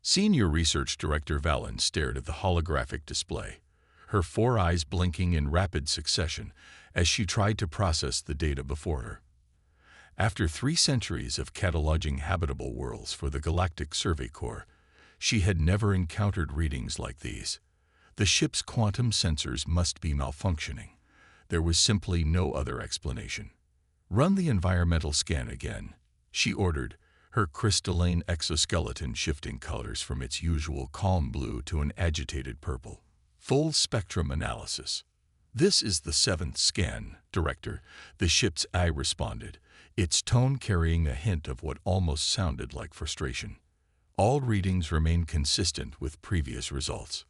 Senior Research Director Valen stared at the holographic display, her four eyes blinking in rapid succession as she tried to process the data before her. After 3 centuries of cataloging habitable worlds for the Galactic Survey Corps, she had never encountered readings like these. The ship's quantum sensors must be malfunctioning. There was simply no other explanation. "Run the environmental scan again," she ordered, her crystalline exoskeleton shifting colors from its usual calm blue to an agitated purple. "Full spectrum analysis." "This is the 7th scan, Director," the ship's eye responded, its tone carrying a hint of what almost sounded like frustration. "All readings remain consistent with previous results."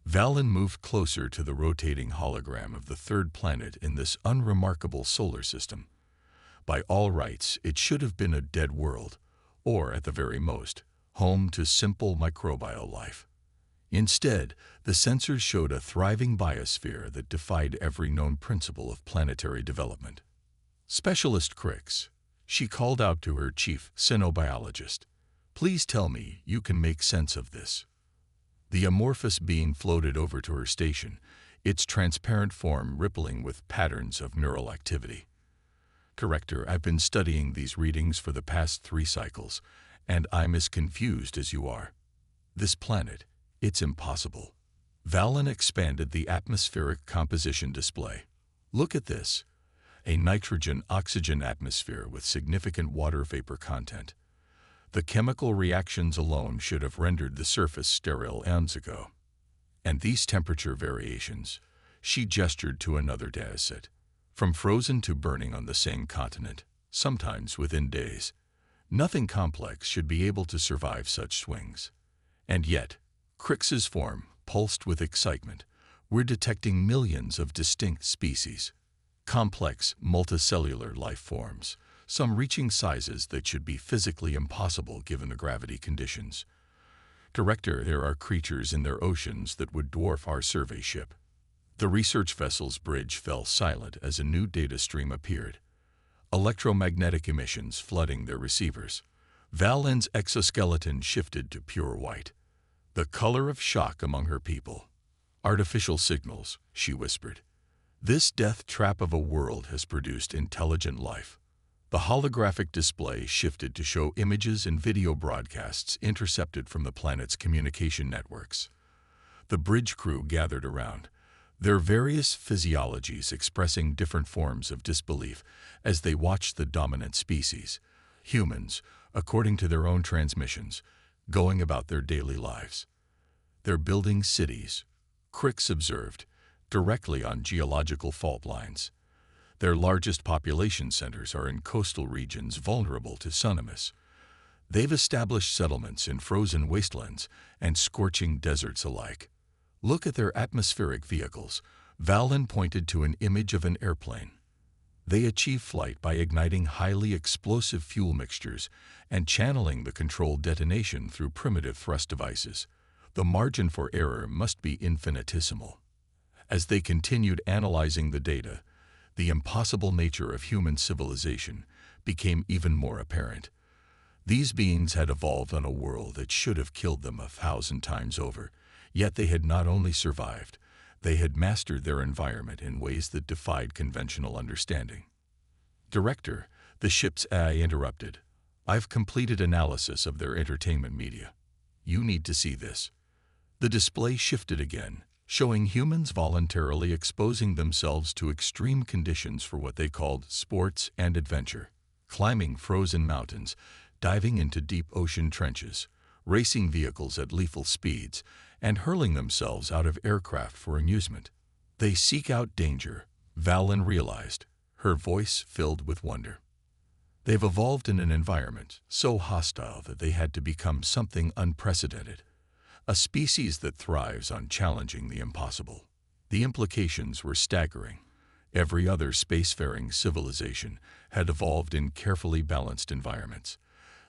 Valen moved closer to the rotating hologram of the 3rd planet in this unremarkable solar system. By all rights, it should have been a dead world, or at the very most, home to simple microbial life. Instead, the sensors showed a thriving biosphere that defied every known principle of planetary development. "Specialist Crix," she called out to her chief xenobiologist, "please tell me you can make sense of this." The amorphous being floated over to her station, its transparent form rippling with patterns of neural activity. "Director, I've been studying these readings for the past 3 cycles, and I'm as confused as you are. This planet, it's impossible." Valen expanded the atmospheric composition display. "Look at this. A nitrogen-oxygen atmosphere with significant water vapor content. The chemical reactions alone should have rendered the surface sterile eons ago. And these temperature variations," she gestured to another dataset, "from frozen to burning on the same continent, sometimes within days. Nothing complex should be able to survive such swings. And yet," Crix's form pulsed with excitement, "we're detecting millions of distinct species. Complex, multicellular life forms, some reaching sizes that should be physically impossible given the gravity conditions. Director, there are creatures in their oceans that would dwarf our survey ship." The research vessel's bridge fell silent as a new data stream appeared, electromagnetic emissions flooding their receivers. Valen's exoskeleton shifted to pure white, the color of shock among her people. "Artificial signals," she whispered. "This death trap of a world has produced intelligent life." The holographic display shifted to show images and video broadcasts intercepted from the planet's communication networks. The bridge crew gathered around, their various physiologies expressing different forms of disbelief as they watched the dominant species, humans, according to their own transmissions, going about their daily lives. "They're building cities," Crix observed, "directly on geological fault lines. Their largest population centers are in coastal regions vulnerable to tsunamis. They've established settlements in frozen wastelands and scorching deserts alike. Look at their atmospheric vehicles." Valen pointed to an image of an airplane. "They achieve flight by igniting highly explosive fuel mixtures and channeling the controlled detonation through primitive thrust devices. The margin for error must be infinitesimal." As they continued analyzing the data, the impossible nature of human civilization became even more apparent. These beings had evolved on a world that should have killed them 1,000 times over, yet they had not only survived, they had mastered their environment in ways that defied conventional understanding. "Director," the ship's AI interrupted, "I've completed analysis of their entertainment media. You need to see this." The display shifted again, showing humans voluntarily exposing themselves to extreme conditions for what they called sports and adventure, climbing frozen mountains, diving into deep ocean trenches, racing vehicles at lethal speeds, and hurling themselves out of aircraft for amusement. "They seek out danger," Valen realized, her voice filled with wonder. "They've evolved in an environment so hostile that they had to become something unprecedented. A species that thrives on challenging the impossible." The implications were staggering. Every other spacefaring civilization had evolved in carefully balanced environments,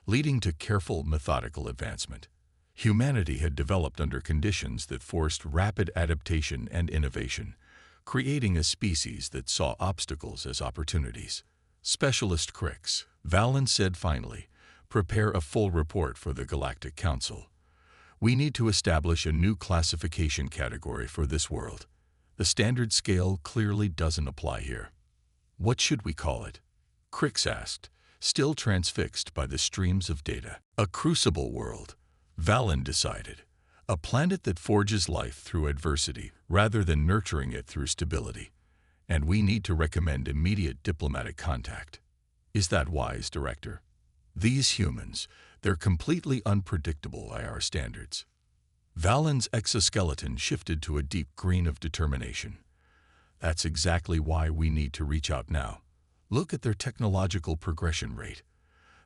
leading to careful, methodical advancement. Humanity had developed under conditions that forced rapid adaptation and innovation, creating a species that saw obstacles as opportunities. "Specialist Crix," Valen said finally, "prepare a full report for the Galactic Council. We need to establish a new classification category for this world. The standard scale clearly doesn't apply here. What should we call it? Crix asked, still transfixed by the streams of data. A crucible world, Valen decided. A planet that forges life through adversity rather than nurturing it through stability. And we need to recommend immediate diplomatic contact. Is that wise, Director? These humans, they're completely unpredictable by our standards. Valen's exoskeleton shifted to a deep green of determination. That's exactly why we need to reach out now. Look at their technological progression rate.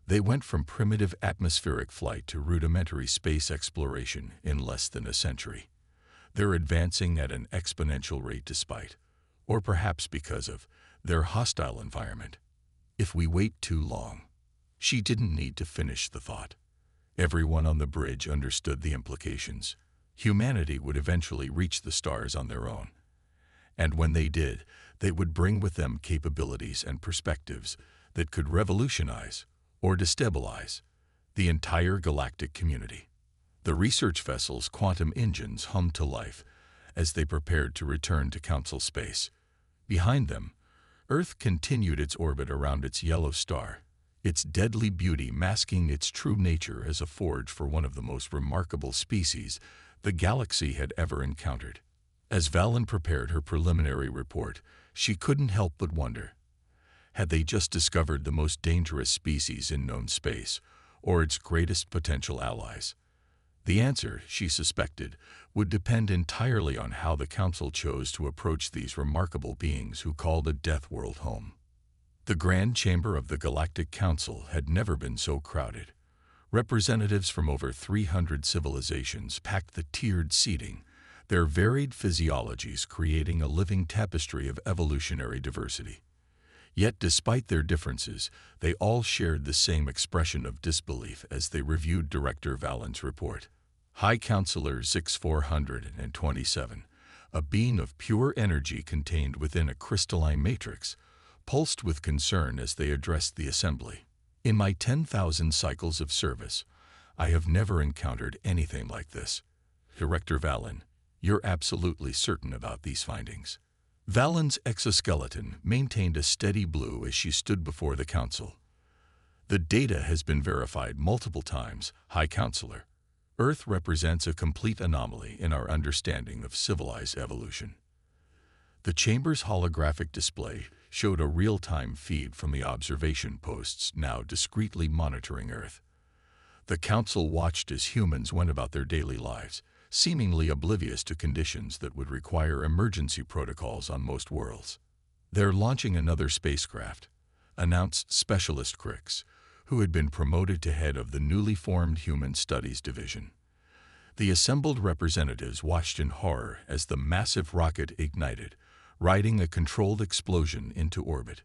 They went from primitive atmospheric flight to rudimentary space exploration in less than a century. They're advancing at an exponential rate despite, or perhaps because of, their hostile environment. If we wait too long, she didn't need to finish the thought. Everyone on the bridge understood the implications. Humanity would eventually reach the stars on their own. And when they did, they would bring with them capabilities and perspectives that could revolutionize or destabilize the entire galactic community. The research vessel's quantum engines hummed to life as they prepared to return to Council space. Behind them, Earth continued its orbit around its yellow star, its deadly beauty masking its true nature as a forge for one of the most remarkable species the galaxy had ever encountered. As Valen prepared her preliminary report, she couldn't help but wonder. Had they just discovered the most dangerous species in known space, or its greatest potential allies? The answer, she suspected, would depend entirely on how the Council chose to approach these remarkable beings who called a Deathworld home. The Grand Chamber of the Galactic Council had never been so crowded. Representatives from over 300 civilizations packed the tiered seating, their varied physiologies creating a living tapestry of evolutionary diversity. Yet despite their differences, they all shared the same expression of disbelief as they reviewed Director Valen's report. High Counselor 6427, a being of pure energy contained within a crystalline matrix, pulsed with concern as they addressed the assembly. In my 10,000 cycles of service, I have never encountered anything like this. Director Valen, you're absolutely certain about these findings. Valen's exoskeleton maintained a steady blue as she stood before the Council. The data has been verified multiple times, High Counselor. Earth represents a complete anomaly in our understanding of civilized evolution. The chamber's holographic display showed a real-time feed from the observation posts now discreetly monitoring Earth. The Council watched as humans went about their daily lives, seemingly oblivious to conditions that would require emergency protocols on most worlds. They're launching another spacecraft, announced Specialist Crix, who had been promoted to head of the newly formed Human Studies Division. The assembled representatives watched in horror as the massive rocket ignited, riding a controlled explosion into orbit.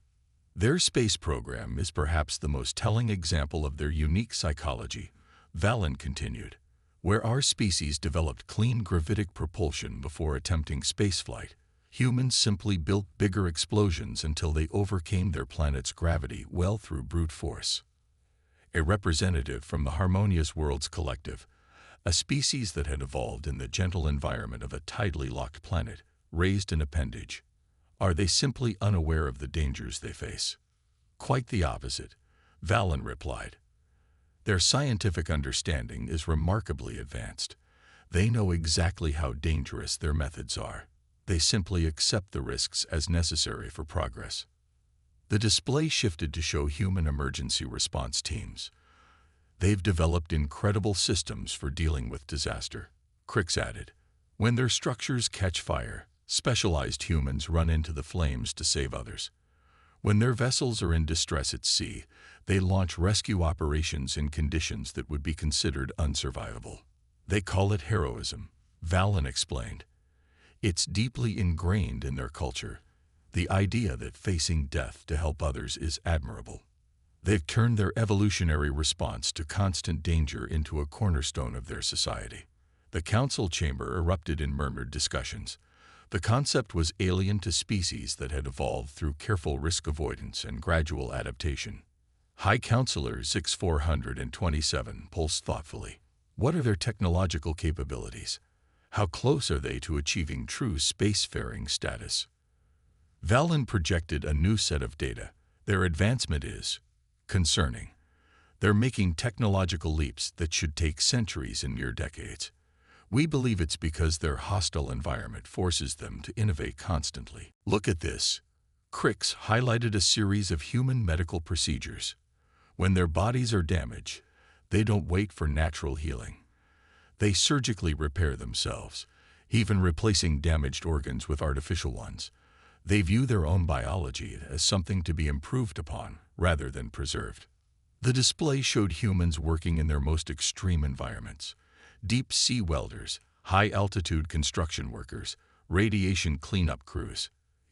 Their space program is perhaps the most telling example of their unique psychology, Valen continued. Where our species developed clean gravitic propulsion before attempting spaceflight, humans simply built bigger explosions until they overcame their planet's gravity well through brute force. A representative from the Harmonious Worlds Collective, a species that had evolved in the gentle environment of a tidally locked planet, raised an appendage. Are they simply unaware of the dangers they face? Quite the opposite, Valen replied. Their scientific understanding is remarkably advanced. They know exactly how dangerous their methods are. They simply accept the risks as necessary for progress. The display shifted to show human emergency response teams. They've developed incredible systems for dealing with disaster, Crix added. When their structures catch fire, specialized humans run into the flames to save others. When their vessels are in distress at sea, they launch rescue operations in conditions that would be considered unsurvivable. They call it heroism, Valen explained. It's deeply ingrained in their culture, the idea that facing death to help others is admirable. They've turned their evolutionary response to constant danger into a cornerstone of their society. The council chamber erupted in murmured discussions. The concept was alien to species that had evolved through careful risk avoidance and gradual adaptation. High Counselor 6427 pulsed thoughtfully. What are their technological capabilities? How close are they to achieving true spacefaring status? Valen projected a new set of data. Their advancement is concerning. They're making technological leaps that should take centuries and mere decades. We believe it's because their hostile environment forces them to innovate constantly. Look at this. Crix highlighted a series of human medical procedures. When their bodies are damaged, they don't wait for natural healing. They surgically repair themselves, even replacing damaged organs with artificial ones. They view their own biology as something to be improved upon rather than preserved. The display showed humans working in their most extreme environments: deep sea welders, high-altitude construction workers, radiation cleanup crews.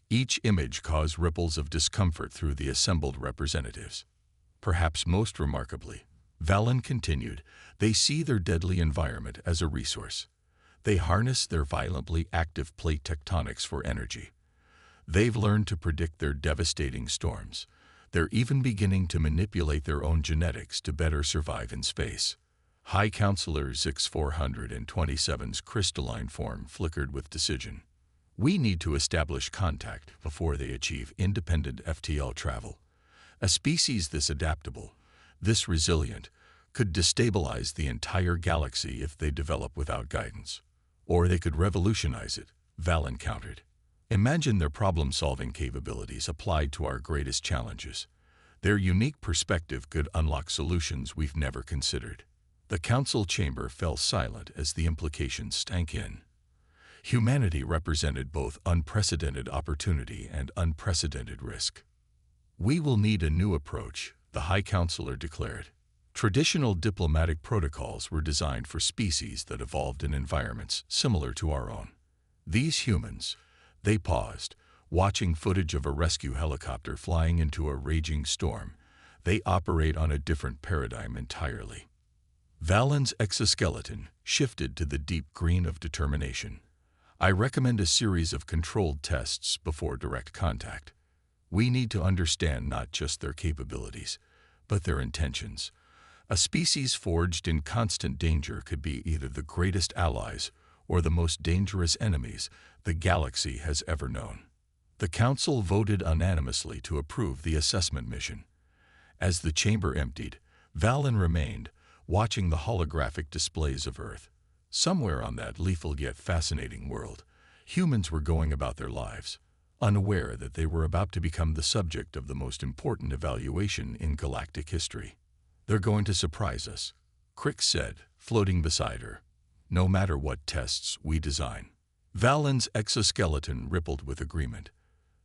Each image caused ripples of discomfort through the assembled representatives. Perhaps most remarkably, Valen continued, they see their deadly environment as a resource. They harness their violently active plate tectonics for energy. They've learned to predict their devastating storms. They're even beginning to manipulate their own genetics to better survive in space. High Counselor Zix-427's crystalline form flickered with decision. We need to establish contact before they achieve independent FTL travel. A species this adaptable, this resilient, could destabilize the entire galaxy if they develop without guidance. Or they could revolutionize it, Valen countered. Imagine their problem-solving capabilities applied to our greatest challenges. Their unique perspective could unlock solutions we've never considered. The council chamber fell silent as the implications stank in. Humanity represented both unprecedented opportunity and unprecedented risk. We will need a new approach, the High Counselor declared. Traditional diplomatic protocols were designed for species that evolved in environments similar to our own. These humans, they paused, watching footage of a rescue helicopter flying into a raging storm. They operate on a different paradigm entirely. Valen's exoskeleton shifted to the deep green of determination. I recommend a series of controlled tests before direct contact. We need to understand not just their capabilities, but their intentions. A species forged in constant danger could be either the greatest allies or the most dangerous enemies the galaxy has ever known. The Council voted unanimously to approve the assessment mission. As the chamber emptied, Valen remained, watching the holographic displays of Earth. Somewhere on that lethal yet fascinating world, humans were going about their lives, unaware that they were about to become the subject of the most important evaluation in galactic history. They're going to surprise us, Crix said, floating beside her. No matter what tests we design. Valen's exoskeleton rippled with agreement.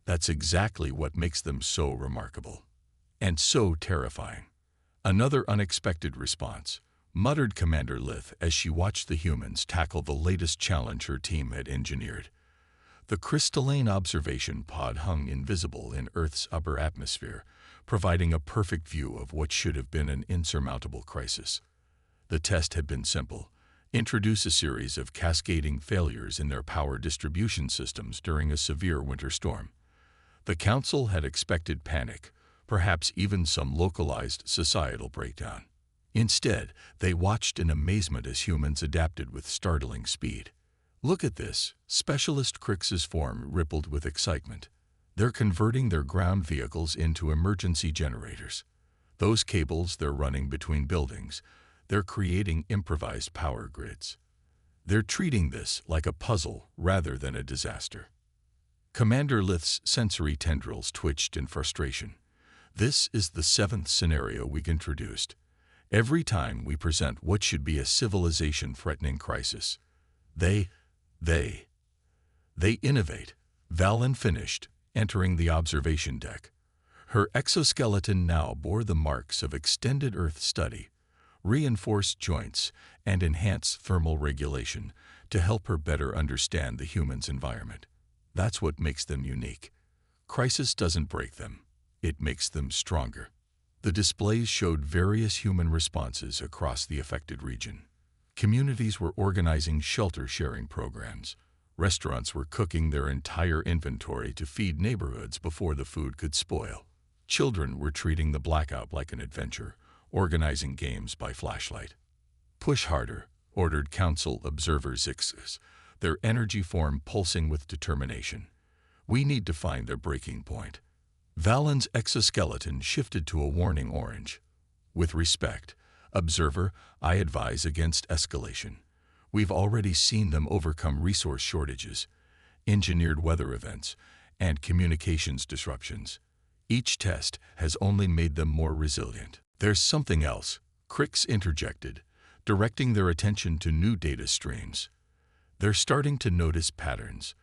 That's exactly what makes them so remarkable. And so terrifying. Another unexpected response, muttered Commander Lith as she watched the humans tackle the latest challenge her team had engineered. The crystalline observation pod hung invisible in Earth's upper atmosphere, providing a perfect view of what should have been an insurmountable crisis. The test had been simple. Introduce a series of cascading failures in their power distribution systems during a severe winter storm. The Council had expected panic, perhaps even some localized societal breakdown. Instead, they watched in amazement as humans adapted with startling speed. Look at this, Specialist Crix's form rippled with excitement. They're converting their ground vehicles into emergency generators. Those cables they're running between buildings, they're creating improvised power grids. They're treating this like a puzzle rather than a disaster. Commander Lith's sensory tendrils twitched in frustration. This is the 7th scenario we've introduced. Every time we present what should be a civilization-threatening crisis, they innovate. Valen finished, entering the observation deck. Her exoskeleton now bore the marks of extended Earth study, reinforced joints, and enhanced thermal regulation to help her better understand the human's environment. That's what makes them unique. Crisis doesn't break them. It makes them stronger. The displays showed various human responses across the affected region. Communities were organizing shelter-sharing programs. Restaurants were cooking their entire inventory to feed neighborhoods before the food could spoil. Children were treating the blackout like an adventure, organizing games by flashlight. "Push harder," ordered Council Observer Zixes, their energy form pulsing with determination. "We need to find their breaking point." Valen's exoskeleton shifted to a warning orange. "With respect, Observer, I advise against escalation. We've already seen them overcome resource shortages, engineered weather events, and communications disruptions. Each test has only made them more resilient." "There's something else," Crix interjected, directing their attention to new data streams. "They're starting to notice patterns.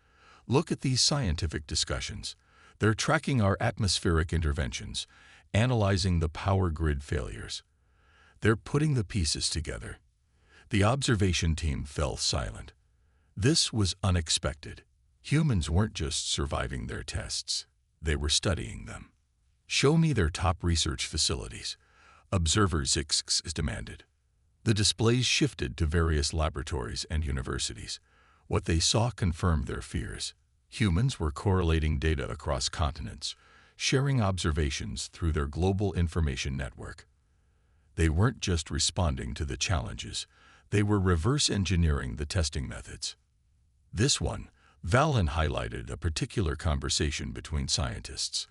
Look at these scientific discussions. They're tracking our atmospheric interventions, analyzing the power grid failures. They're putting the pieces together." The observation team fell silent. This was unexpected. Humans weren't just surviving their tests, they were studying them. "Show me their top research facilities," Observer Zix demanded. The displays shifted to various laboratories and universities. What they saw confirmed their fears. Humans were correlating data across continents, sharing observations through their global information network. They weren't just responding to the challenges, they were reverse engineering the testing methods. This one, Valen highlighted a particular conversation between scientists.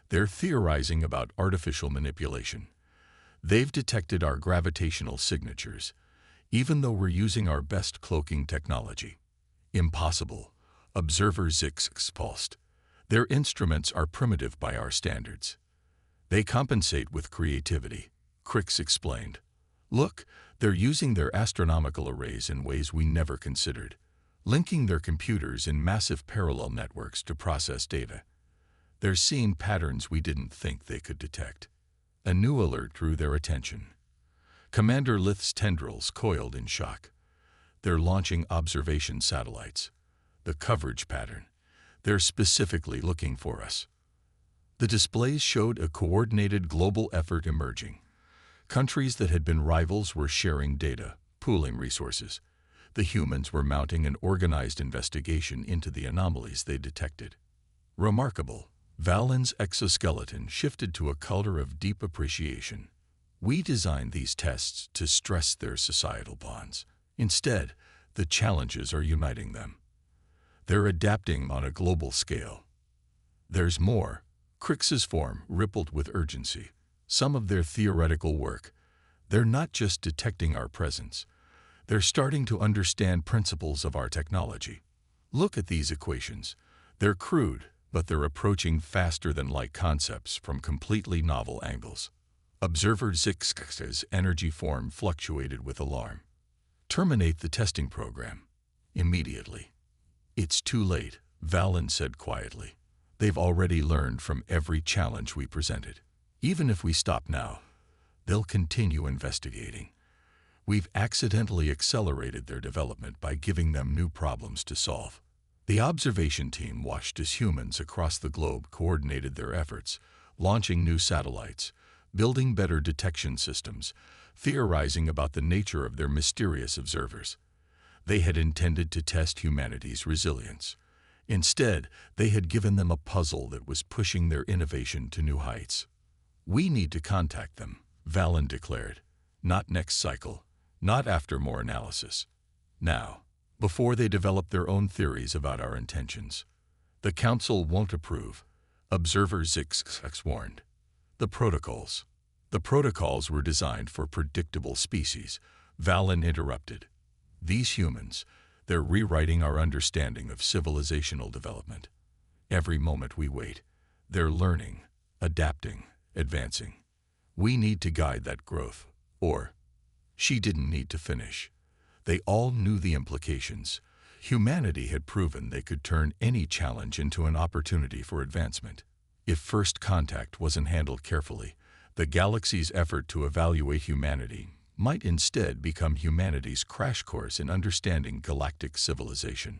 "They're theorizing about artificial manipulation. They've detected our gravitational signatures, even though we're using our best cloaking technology." "Impossible," Observer Zix pulsed. "Their instruments are primitive by our standards." "They compensate with creativity," Crix explained. "Look, they're using their astronomical arrays in ways we never considered, linking their computers in massive parallel networks to process data. They're seeing patterns we didn't think they could detect." A new alert drew their attention. Commander Lith's tendrils coiled in shock. "They're launching observation satellites. The coverage pattern. They're specifically looking for us." The displays showed a coordinated global effort emerging. Countries that had been rivals were sharing data, pooling resources. The humans were mounting an organized investigation into the anomalies they detected. "Remarkable." Valen's exoskeleton shifted to a color of deep appreciation. "We designed these tests to stress their societal bonds. Instead, the challenges are uniting them. They're adapting on a global scale." "There's more." Crix's form rippled with urgency. "Some of their theoretical work. They're not just detecting our presence. They're starting to understand principles of our technology. Look at these equations. They're crude, but they're approaching faster-than-light concepts from completely novel angles." Observer Zix's energy form fluctuated with alarm. "Terminate the testing program. Immediately." "It's too late," Valen said quietly. "They've already learned from every challenge we presented. Even if we stop now, they'll continue investigating. We've accidentally accelerated their development by giving them new problems to solve." The observation team watched as humans across the globe coordinated their efforts, launching new satellites, building better detection systems, theorizing about the nature of their mysterious observers. They had intended to test humanity's resilience. Instead, they had given them a puzzle that was pushing their innovation to new heights. "We need to contact them," Valen declared. "Not next cycle, not after more analysis. Now, before they develop their own theories about our intentions. The Council won't approve," Observer Zix warned. The protocols were designed for predictable species," Valen interrupted. "These humans, they're rewriting our understanding of civilizational development. Every moment we wait, they're learning, adapting, advancing. We need to guide that growth." Or, she didn't need to finish. They all knew the implications. Humanity had proven they could turn any challenge into an opportunity for advancement. If first contact wasn't handled carefully, the galaxy's effort to evaluate humanity might instead become humanity's crash course in understanding galactic civilization.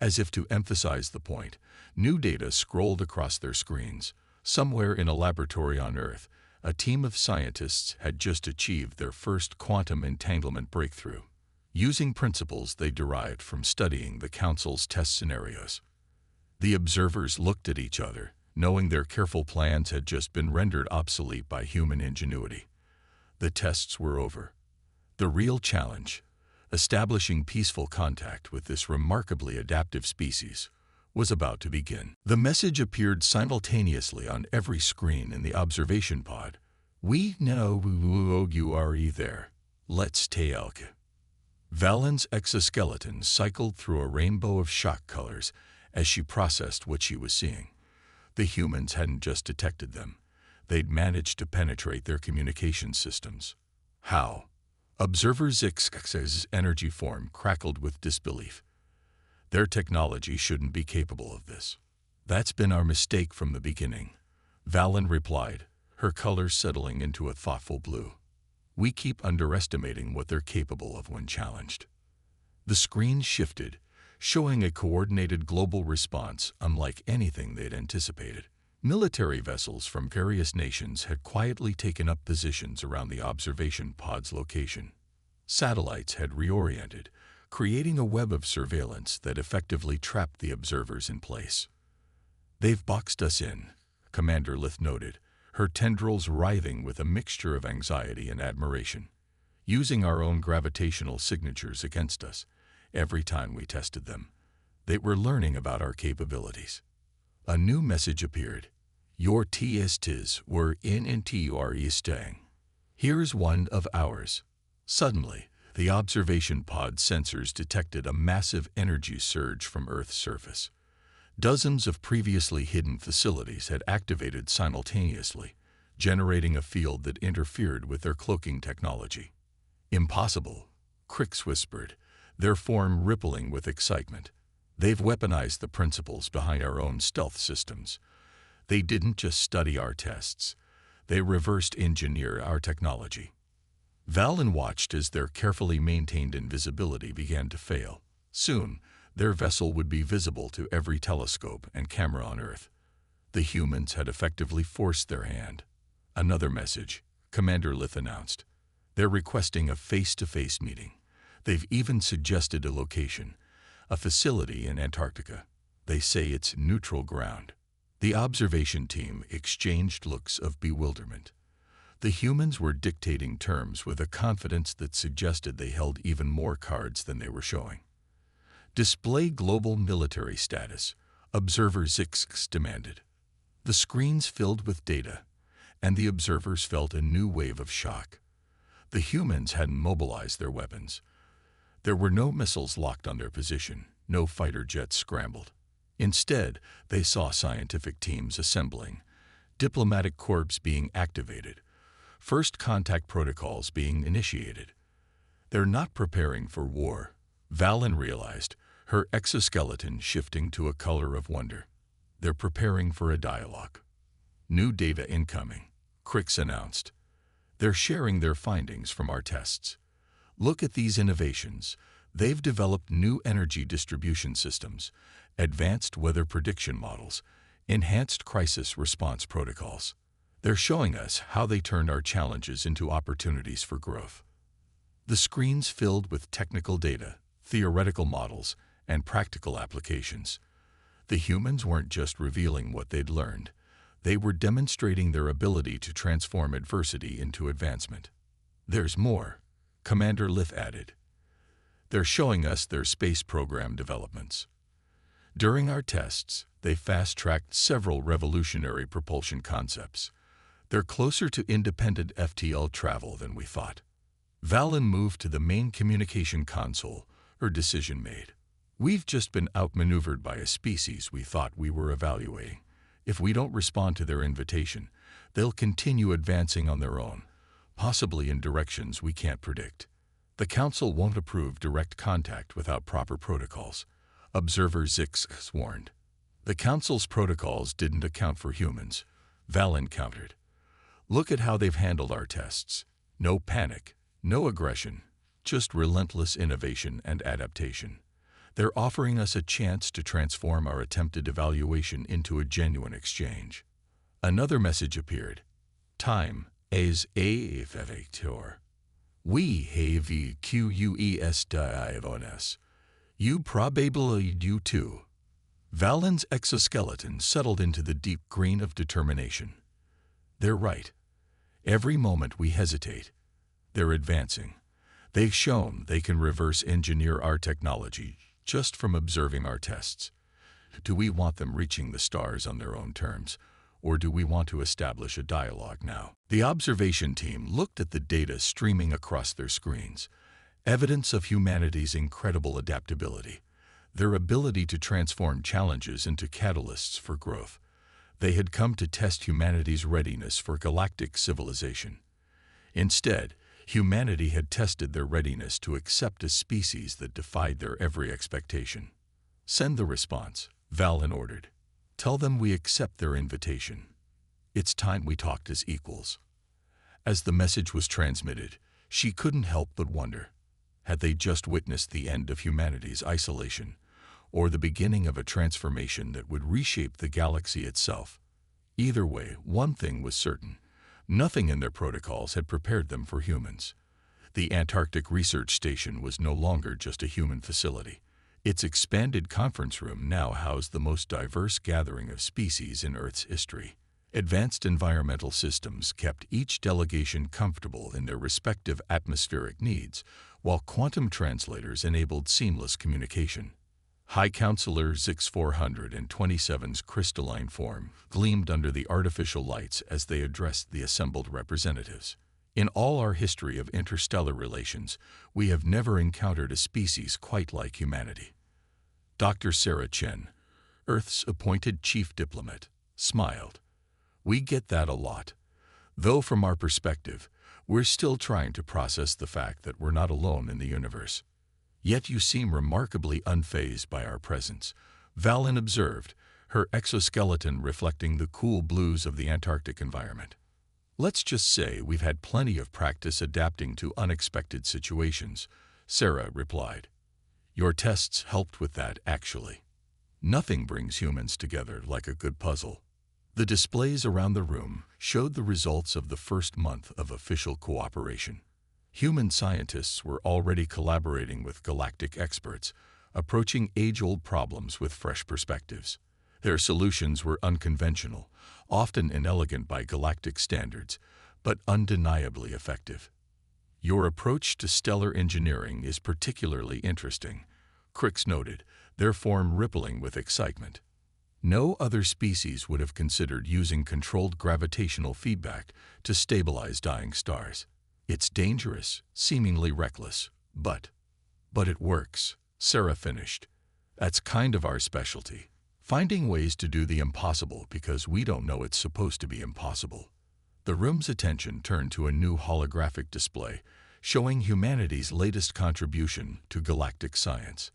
As if to emphasize the point, new data scrolled across their screens. Somewhere in a laboratory on Earth, a team of scientists had just achieved their first quantum entanglement breakthrough, using principles they derived from studying the Council's test scenarios. The observers looked at each other, knowing their careful plans had just been rendered obsolete by human ingenuity. The tests were over. The real challenge, establishing peaceful contact with this remarkably adaptive species, was about to begin. The message appeared simultaneously on every screen in the observation pod. "We know you are there. Let's take." Valen's exoskeleton cycled through a rainbow of shock colors as she processed what she was seeing. The humans hadn't just detected them. They'd managed to penetrate their communication systems. How? Observer Zix's energy form crackled with disbelief. Their technology shouldn't be capable of this. "That's been our mistake from the beginning," Valen replied, her colors settling into a thoughtful blue. "We keep underestimating what they're capable of when challenged." The screen shifted, showing a coordinated global response unlike anything they'd anticipated. Military vessels from various nations had quietly taken up positions around the observation pod's location. Satellites had reoriented, creating a web of surveillance that effectively trapped the observers in place. "They've boxed us in," Commander Lith noted, her tendrils writhing with a mixture of anxiety and admiration. "Using our own gravitational signatures against us every time we tested them. They were learning about our capabilities." A new message appeared. "Your tests were staying. Here's one of ours." Suddenly, the observation pod sensors detected a massive energy surge from Earth's surface. Dozens of previously hidden facilities had activated simultaneously, generating a field that interfered with their cloaking technology. "Impossible," Crix whispered, their form rippling with excitement. "They've weaponized the principles behind our own stealth systems. They didn't just study our tests. They reversed engineer our technology." Valen watched as their carefully maintained invisibility began to fail. Soon, their vessel would be visible to every telescope and camera on Earth. The humans had effectively forced their hand. "Another message," Commander Lith announced. "They're requesting a face-to-face meeting. They've even suggested a location, a facility in Antarctica. They say it's neutral ground." The observation team exchanged looks of bewilderment. The humans were dictating terms with a confidence that suggested they held even more cards than they were showing. "Display global military status," Observer Zix demanded. The screens filled with data, and the observers felt a new wave of shock. The humans hadn't mobilized their weapons. There were no missiles locked on their position, no fighter jets scrambled. Instead, they saw scientific teams assembling, diplomatic corps being activated, first contact protocols being initiated. "They're not preparing for war," Valen realized, her exoskeleton shifting to a color of wonder. "They're preparing for a dialogue." "New data incoming," Crix announced. "They're sharing their findings from our tests. Look at these innovations. They've developed new energy distribution systems, advanced weather prediction models, enhanced crisis response protocols. They're showing us how they turned our challenges into opportunities for growth." The screens filled with technical data, theoretical models, and practical applications. The humans weren't just revealing what they'd learned. They were demonstrating their ability to transform adversity into advancement. "There's more," Commander Lith added. "They're showing us their space program developments. During our tests, they fast-tracked several revolutionary propulsion concepts. They're closer to independent FTL travel than we thought." Valen moved to the main communication console, her decision made. "We've just been outmaneuvered by a species we thought we were evaluating. If we don't respond to their invitation, they'll continue advancing on their own, possibly in directions we can't predict. The Council won't approve direct contact without proper protocols," Observer Zix warned. "The Council's protocols didn't account for humans," Valen countered. "Look at how they've handled our tests. No panic, no aggression, just relentless innovation and adaptation. They're offering us a chance to transform our attempted evaluation into a genuine exchange." Another message appeared. "Time is a factor. We have QUES on us. You probably do too." Valen's exoskeleton settled into the deep green of determination. "They're right. Every moment we hesitate, they're advancing. They've shown they can reverse engineer our technology just from observing our tests. Do we want them reaching the stars on their own terms, or do we want to establish a dialogue now? The observation team looked at the data streaming across their screens, evidence of humanity's incredible adaptability, their ability to transform challenges into catalysts for growth. They had come to test humanity's readiness for galactic civilization. Instead, humanity had tested their readiness to accept a species that defied their every expectation. Send the response, Valen ordered. Tell them we accept their invitation. It's time we talked as equals. As the message was transmitted, she couldn't help but wonder, had they just witnessed the end of humanity's isolation, or the beginning of a transformation that would reshape the galaxy itself? Either way, one thing was certain. Nothing in their protocols had prepared them for humans. The Antarctic Research Station was no longer just a human facility. Its expanded conference room now housed the most diverse gathering of species in Earth's history. Advanced environmental systems kept each delegation comfortable in their respective atmospheric needs, while quantum translators enabled seamless communication. High Counselor Zix-427's crystalline form gleamed under the artificial lights as they addressed the assembled representatives. In all our history of interstellar relations, we have never encountered a species quite like humanity. Dr. Sarah Chen, Earth's appointed chief diplomat, smiled. We get that a lot. Though from our perspective, we're still trying to process the fact that we're not alone in the universe. Yet you seem remarkably unfazed by our presence, Valen observed, her exoskeleton reflecting the cool blues of the Antarctic environment. Let's just say we've had plenty of practice adapting to unexpected situations, Sarah replied. Your tests helped with that, actually. Nothing brings humans together like a good puzzle. The displays around the room showed the results of the first month of official cooperation. Human scientists were already collaborating with galactic experts, approaching age-old problems with fresh perspectives. Their solutions were unconventional, often inelegant by galactic standards, but undeniably effective. Your approach to stellar engineering is particularly interesting, Crix noted, their form rippling with excitement. No other species would have considered using controlled gravitational feedback to stabilize dying stars. It's dangerous, seemingly reckless, but it works, Sarah finished. That's kind of our specialty. Finding ways to do the impossible because we don't know it's supposed to be impossible. The room's attention turned to a new holographic display, showing humanity's latest contribution to galactic science.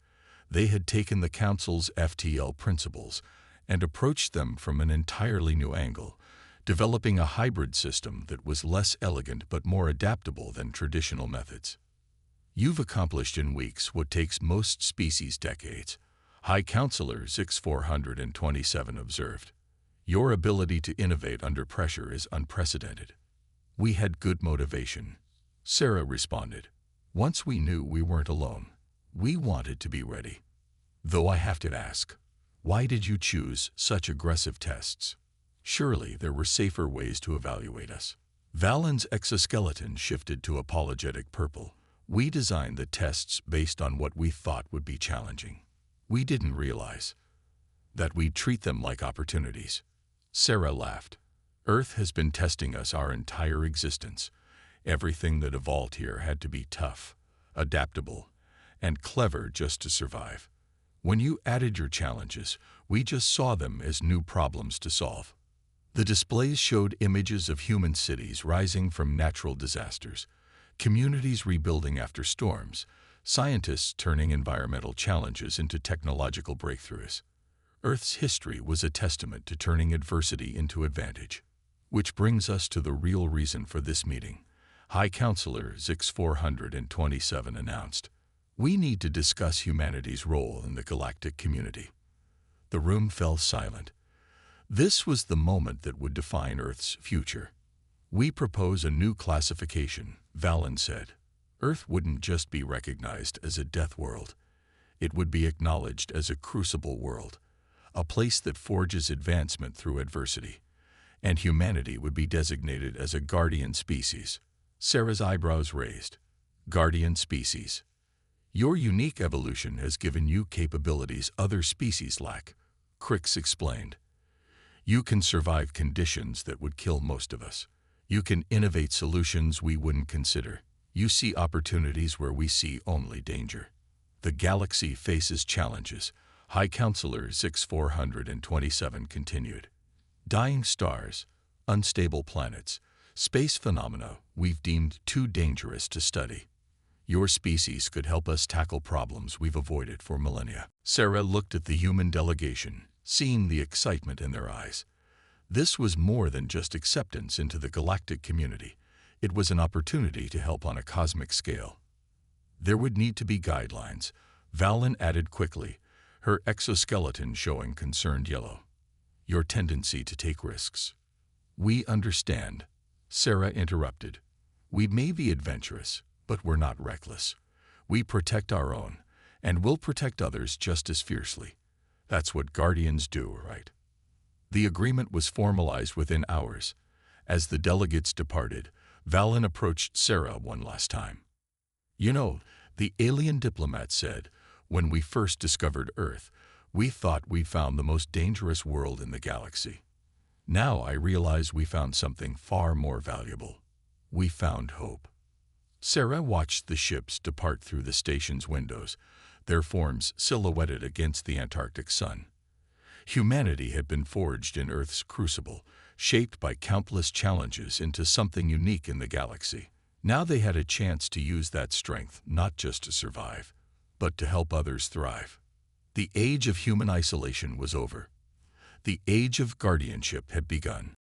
They had taken the Council's FTL principles and approached them from an entirely new angle, developing a hybrid system that was less elegant but more adaptable than traditional methods. You've accomplished in weeks what takes most species decades, High Counselor Zix-427 observed. Your ability to innovate under pressure is unprecedented. We had good motivation, Sarah responded. Once we knew we weren't alone, we wanted to be ready. Though I have to ask, why did you choose such aggressive tests? Surely there were safer ways to evaluate us. Valen's exoskeleton shifted to apologetic purple. We designed the tests based on what we thought would be challenging. We didn't realize that we'd treat them like opportunities. Sarah laughed. Earth has been testing us our entire existence. Everything that evolved here had to be tough, adaptable, and clever just to survive. When you added your challenges, we just saw them as new problems to solve. The displays showed images of human cities rising from natural disasters, communities rebuilding after storms, scientists turning environmental challenges into technological breakthroughs. Earth's history was a testament to turning adversity into advantage. Which brings us to the real reason for this meeting, High Counselor Zix-427 announced. We need to discuss humanity's role in the galactic community. The room fell silent. This was the moment that would define Earth's future. We propose a new classification, Valen said. Earth wouldn't just be recognized as a death world. It would be acknowledged as a crucible world, a place that forges advancement through adversity. And humanity would be designated as a guardian species. Sarah's eyebrows raised. Guardian species. Your unique evolution has given you capabilities other species lack, Crix explained. You can survive conditions that would kill most of us. You can innovate solutions we wouldn't consider. You see opportunities where we see only danger. The galaxy faces challenges, High Counselor 6427 continued. Dying stars, unstable planets, space phenomena we've deemed too dangerous to study. Your species could help us tackle problems we've avoided for millennia. Sarah looked at the human delegation, seeing the excitement in their eyes. This was more than just acceptance into the galactic community. It was an opportunity to help on a cosmic scale. There would need to be guidelines, Valen added quickly, her exoskeleton showing concerned yellow. Your tendency to take risks. We understand, Sarah interrupted. We may be adventurous, but we're not reckless. We protect our own, and we'll protect others just as fiercely. That's what Guardians do, right? The agreement was formalized within hours. As the delegates departed, Valen approached Sarah one last time. You know, the alien diplomat said, when we first discovered Earth, we thought we found the most dangerous world in the galaxy. Now I realize we found something far more valuable. We found hope. Sarah watched the ships depart through the station's windows, their forms silhouetted against the Antarctic sun. Humanity had been forged in Earth's crucible, shaped by countless challenges into something unique in the galaxy. Now they had a chance to use that strength not just to survive, but to help others thrive. The age of human isolation was over. The age of guardianship had begun.